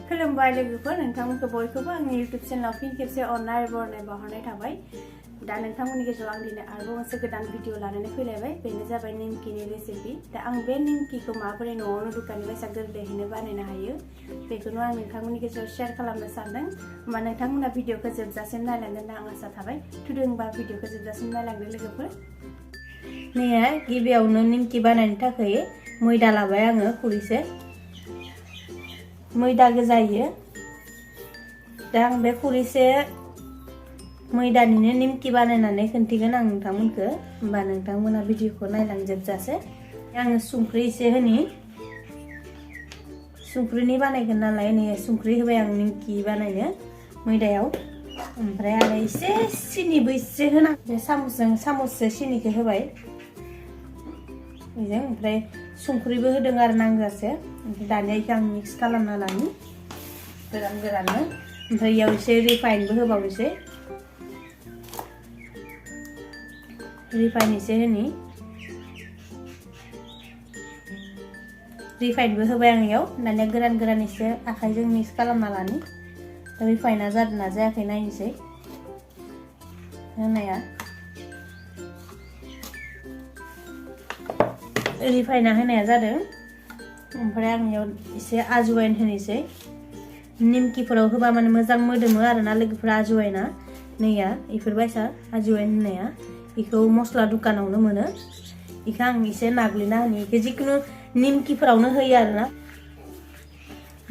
खुलुमबाय लोगोफोर नोंथांमोनखौ बयखौबो आंनि YouTube चेनेलाव फिन खेबसे अननाय बरनाय बावहरनाय थाबाय दा नोंथांमोननि गेजेराव आं दिनै आरोबाव मोनसे गोदान भिडिअ लानानै फैलायबाय बेनो जाबाय निमकिनि रेसिपि दा आं बे निमकिखौ माबोरै न'आवनो दुकाननिफ्राय गोरलैयैनो बानायनो हायो बेखौनो आं नोंथांमोननि गेजेराव शेयार खालामनो सानदों होमबा नोंथांमोना भिडिअखौ जोबजासिम नायलांगोन होनना आं आसा थाबाय थुदो होमबा भिडिअखौ जोबजासिम नायलांदो लोगोफोर नैया गिबियावनो निमकि बानायनो थाखाय मैदा लाबाय आङो खुरैसे मैदा गोजायो दा आं बे खुरैसे मैदानिनो निमकि बानायनानै खोन्थिगोन आं नोंथांमोनखौ होमबा नोंथांमोना भिडिअखौ नायलांजोबजासे आङो संख्रि एसे होनि संख्रिनि बानायगोन नालाय नै संख्रि होबाय आं निमकि बानायनो मैदायाव ओमफ्राय आरो एसे सिनिबो एसे होना बे सामससे सिनिखौ होबाय बेजों ओमफ्राय संख्रिबो होदों आरो नांजासे दानिया इखौ आं मिक्स खालामना लानि गोरान ओमफ्राय इयाव एसे रिफाइनबो होबावनोसै रिफाइन एसे होनि रिफाइनबो होबाय आं इयाव दानिया गोरान एसे आखाइजों मिक्स खालामना लानि रिफाइना जादोंना जायाखै नायनोसै होनाया रिफाइना होनाया जादों ओमफ्राय आं इयाव एसे आजवाइन होनोसै निमकिफोराव होबा माने मोजां मोदोमो आरोना लोगोफोरा आजवाइना नैया इफोरबायसा आजवाइन होननाया इखौ मस्ला दुकानावनो मोनो इखौ आं एसे नाग्लिना होनि इखौ जिखुनु निमकिफोरावनो होयो आरोना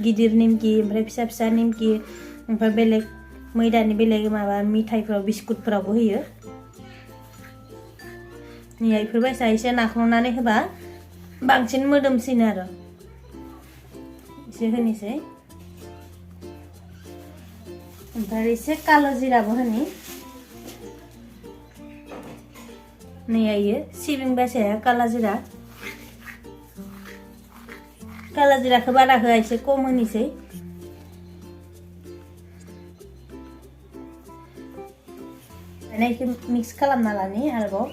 गिदिर निमकि ओमफ्राय फिसा निमकि ओमफ्राय बेलेग मैदानि बेलेग माबा मिठाइफोराव बिस्कुटफोरावबो होयो नैया इफोरबायसा एसे नाख्ल'नानै होबा बांसिन मोदोमसिनो आरो एसे होनोसै ओमफ्राय एसे कालो जिराबो होनि नैया इयो सिबिं बायसाया काला जिराखौ बारा होआ एसे खम होनोसै इखौ मिक्स खालामना लानि आरोबाव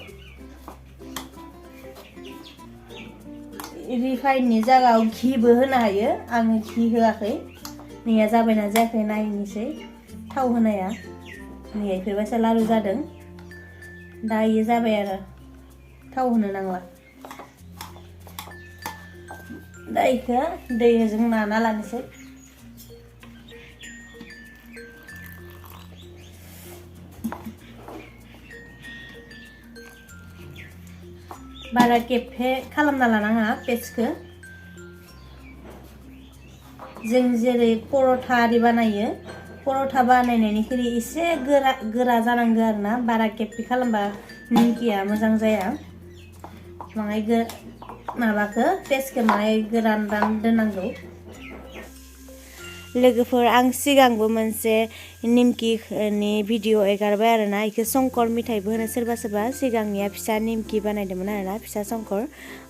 रिफाइननि जायगायाव घिबो होनो हायो आङो घि होआखै नैया जाबायना जायाखै नायनोसै थाव होनाया नैया इफोरबायसा लारु जादों दा इयो जाबाय आरो थाव होनो नांला दा इखौ दैजों नाना लानोसै बारा गेफे खालामना लानाङा पेस्टखौ जों जेरै पर'था आरि बानायो पर'था बानायनायनिख्रुइ एसे गोरा जानांगौ आरोना बारा गेफे खालामबा निमकिया मोजां जाया माङाय माबाखौ पेस्टखौ माङाय गोरान दोननांगौ लोगोफोर आं सिगांबो मोनसे निमकिनि भिडिअ एगारबाय आरोना इखौ संकर मिथाइबो होनो सोरबा सिगांनिया फिसा निमकि बानायदोंमोन आरोना फिसा संकर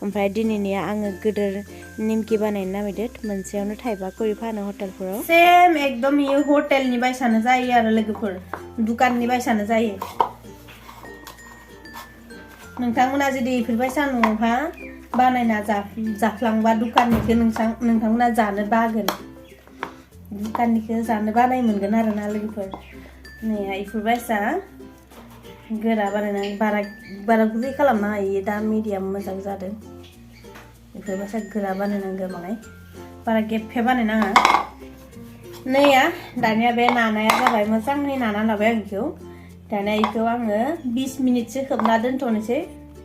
ओमफ्राय दिनैनिया आङो गिदिर निमकि बानायनो नामायदो मोनसेयावनो थाइबा करि फानो हटेलफोराव सेम एकदम इयो हटेलनि बायसानो जायो आरो लोगोफोर दुकाननि बायसानो जायो नोंथांमोना जुदि इफोरबायसा न'आवहा बानायना जाफ्लांबा दुकाननिखौ नोंथांमोना जानो बागोन दुकाननिखौ जानो बानाय मोनगोन आरोना लोगोफोर नैया इफोरबायसा गोरा बानायनानै बारा गुरै खालामनो हायो दा मिडियाम मोजां जादों इफोरबायसा गोरा बानायनांगौ माङाय बारा गेफे बानायनाङा नैया दानिया बे नानाया जाबाय मोजाङै नाना लाबाय आं इखौ दानिया इखौ आङो 20 मिनिटसो खोबना दोनथ'नोसै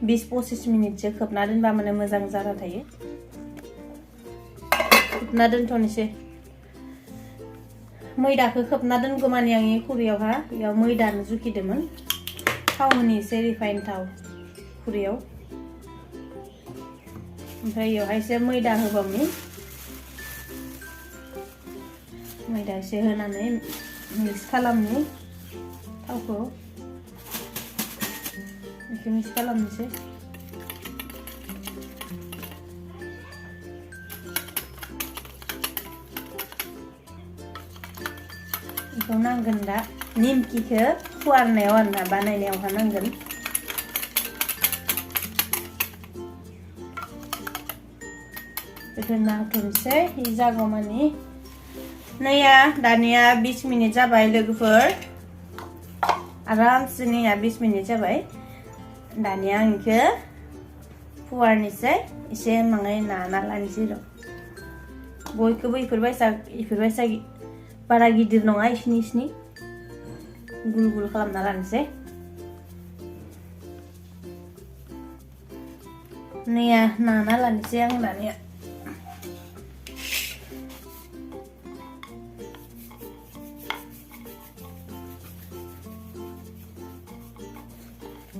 20-25 मिनिटसो खोबना दोनबा माने मोजां जाना थायो खोबना दोनथ'नोसै मैदाखौ खोबना दोनगौमानि आं खुरैयावहा इयाव मैदानो जुखिदोंमोन थाव होनोसै रिफाइन थाव खुरैयाव ओमफ्राय इयावहाय एसे मैदा होबावनि मैदा एसे होनानै मिक्स खालामनि थावखौ बेखौ मिक्स खालामनोसै बेखौ नांगोन दा निमकिखौ फुवारनायाव आरोना बानायनायावहा नांगोन बेखौ नांथ'नोसै जागौमानि नैया दानिया 20 मिनिट जाबाय लोगोफोर आरामसे नैया 20 मिनिट जाबाय दानिया आं इखो फुवारनोसै एसे माङै नाना लानोसै र' बयखौबो इफोरबायसा बारा गिदिर नङा इसिनि गुल गुल खालामना लानोसै नैया नाना लानोसै आं दानिया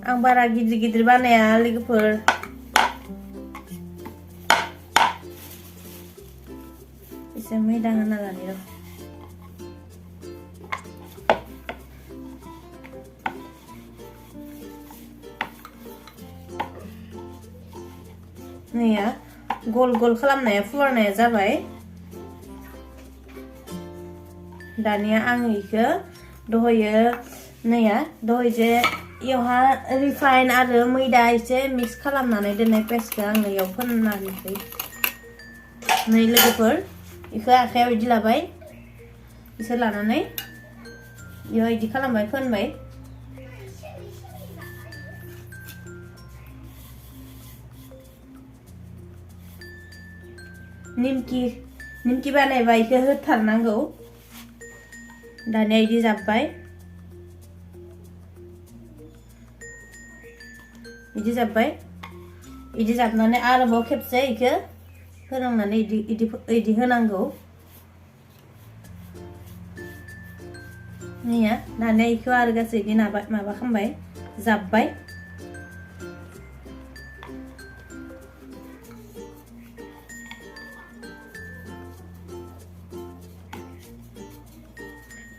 आं बारा गिदिर बानाया लोगोफोर एसे मैदा होना लानि र' नैया गल गल खालामनाया फुवारनाया जाबाय दानिया आं इखो दहयो नैया दहय जे इयावहा रिफाइन आरो मैदा एसे मिक्स खालामनानै दोननाय पेस्टखौ आङो इयाव फोनना होनोसै नै लोगोफोर इखो आखायाव इदि लाबाय इसे लानानै इयाव इदि खालामबाय फोनबाय निमकी बानायबा इखो होथारनांगौ दानिया इदि जाब्बाय इदि जाबनानै आरोबाव खेबसे इखो फोराननानै इदि होनांगौ नैया दानिया इखो आरो गासै इदि माबा खालामबाय जाब्बाय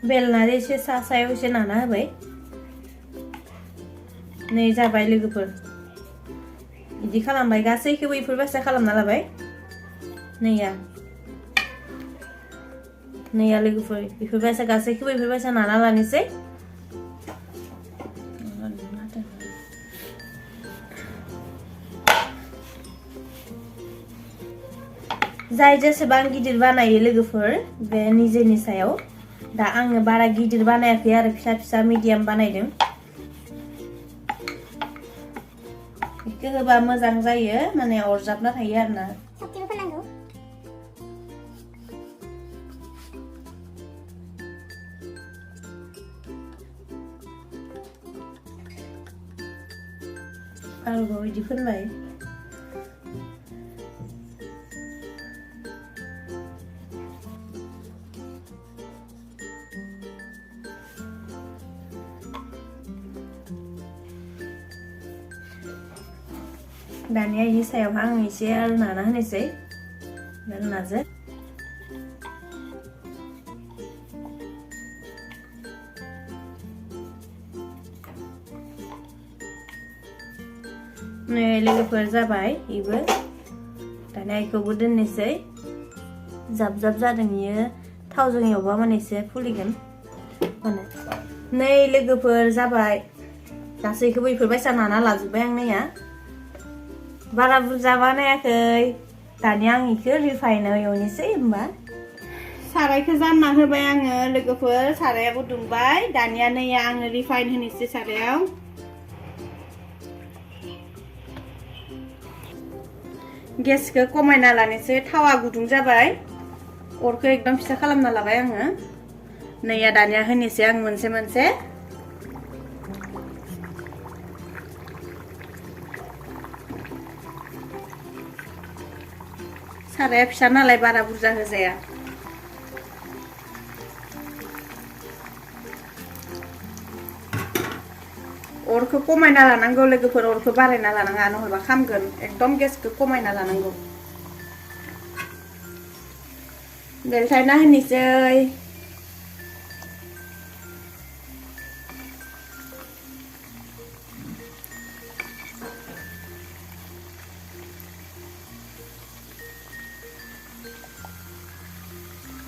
बेलनानै एसे सायाव एसे नाना होबाय नै जाबाय लोगोफोर इदि खालामबाय गासैखौबो इफोरबायसा खालामना लाबाय नैया लोगोफोर इफोरबायसा गासैखौबो इफोरबायसा नाना लानोसै जाय जेसेबां गिदिर बानायो लोगोफोर बे निजेनि सायाव दा आङो बारा गिदिर बानायाखै आरो फिसा मिडियाम बानायदों इखो होबा मोजां जायो माने अरजाबना थायो आरोना सबथिबो फोननांगौ आरोबाव इदि फोनबाय दानिया इनि सायाव आं एसे आरो नाना होनोसै बेलनाजों नै लोगोफोर जाबाय इबो दानिया इखौबो दोननोसै जाब जादों इयो थावजों एवबा माने एसे फुलिगोन माने नै लोगोफोर जाबाय गासैखौबो इफोरबायसा नाना लाजोब्बाय आं नैया बारा बुरजा बानायाखै दानिया आं इखो रिफाइनाव एवनोसै होमबा सारायखौ जानना होबाय आङो लोगोफोर सारायाबो दुंबाय दानिया नैया आङो रिफाइन होनोसै सारायाव गेसखौ खमायना लानोसै थावा गुदुं जाबाय अरखौ एकदम फिसा खालामना लाबाय आङो नैया दानिया होनोसै आं मोनसे साराया फिसा नालाय बारा बुरजा होजाया अरखौ खमायना लानांगौ लोगोफोर अरखौ बारायना लानाङा नहलेबा खामगोन एकदम गेसखौ खमायना लानांगौ बेलथायना होनोसै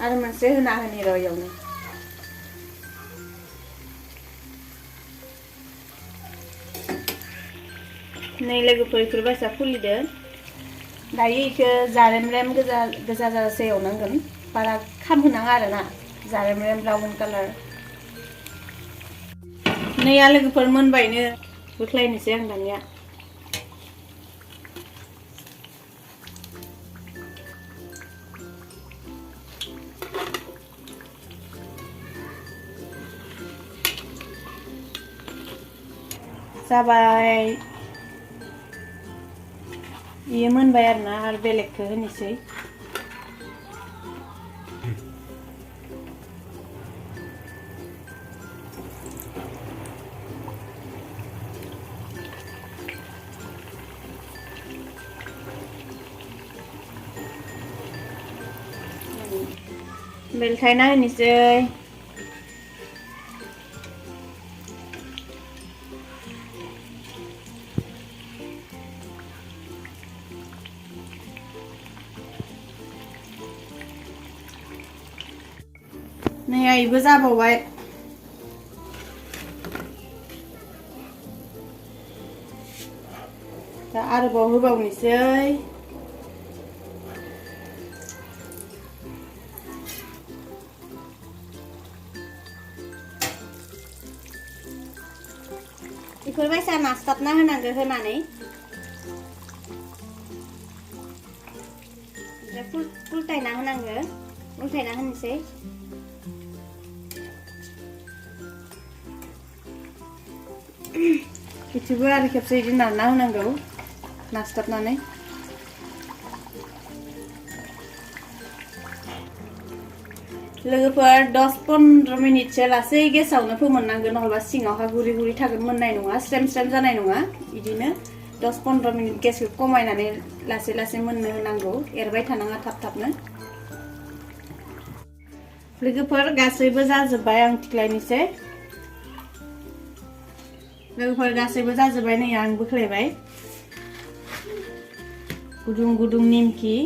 आरो मोनसे होना होनि र' इयावनो नै लोगोफोर इफोरबायसा फुलिदो दायो इखो जारेमरेम गोजा जाजासे एवनांगोन बारा खामहोनाङा आरोना जारेम ब्राउन कालार नैया लोगोफोर मोनबायनो बोख्लायनोसै आं दानिया जाबाय बेयो मोनबाय आरोना आरो बेलेगखौ होनोसै बेलथायना होनोसै नै आइबो जाबावबाय दा आरोबाव होबावनोसै बेफोरबायसा नास्ताबना होनांगौ होनानै उल्टायना होनांगौ उल्टायना होनोसै बिथिंबो आरो खेबसे बिदि नारना होनांगौ नास्ताबनानै लोगोफोर 10-15 मिनिटसो लासै गेसावनो फोमोननांगौ नङाबा सिङावहा गुरि गुरि थागोन मोननाय नङा स्रेम स्रेम जानाय नङा बिदिनो 10-15 मिनिट गेसखौ खमायनानै लासै लासै मोननो होनांगौ एरबाय थानाङा थाब थाबनो लोगोफोर गासैबो जाजोब्बाय आं थिख्लायनोसै लोगोफोर गासैबो जाजोब्बाय नै आं बोख्लायबाय गुदुं गुदुं निमखि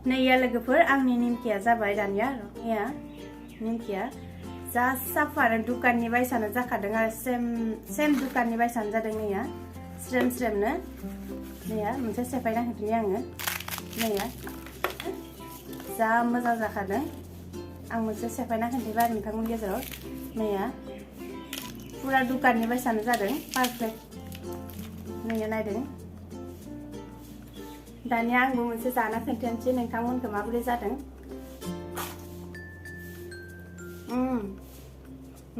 नैया लोगोफोर आंनि निमकिया जाबाय दानिया नैया निमकिया जा साफानो दुकाननि बायसानो जाखादों आरो सेम दुकाननि बायसानो जादों नैया स्रेम स्रेमनो नैया मोनसे सेफायना होफिननि आङो नैया जा मोजां जाखादों आं मोनसे सेफायना होनोसैबा नोंथांमोननि गेजेराव नैया पुरा दुकाननि बायसानो जादों पारफेक्ट नैया नायदों दानिया आंबो मोनसे जाना खोन्थानोसै नोंथांमोनखौ माबोरै जादों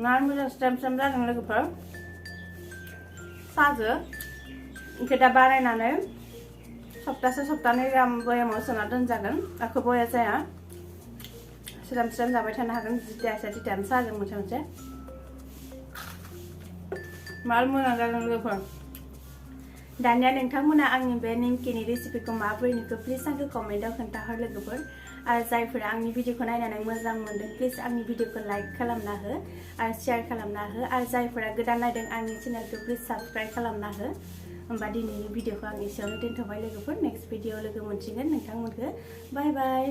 ना मोजां स्रेम स्रेम जादों लोगोफोर साजो इखौ दा बानायनानै सप्तासे सप्तानै गाहाम बयामाव सोना दोनजागोन आखौ बया जाया स्रेम स्रेम जाबाय थानो हागोन जितियानो साजों मोनसे मोनसे मार मोजां जादों लोगोफोर दानिया नोंथांमोना आंनि बे निमकिनि रेसिपिखौ माबोरै नुखो प्लिज आंखौ कमेन्टआव खोन्थाहर लोगोफोर आरो जायफोरा आंनि भिडिअखौ नायनानै मोजां मोनदों प्लिज आंनि भिडिअखौ लाइक खालामना हो आरो शेयार खालामना हो आरो जायफोरा गोदान नायदों आंनि चेनेलखौ प्लिज साबस्क्राइब खालामना हो होमबा दिनैनि भिडिअखौ आं एसेयावनो दोनथ'बाय लोगोफोर नेक्स्ट भिडिअ लोगो मोनसिगोन नोंथांमोनखौ बाय बाय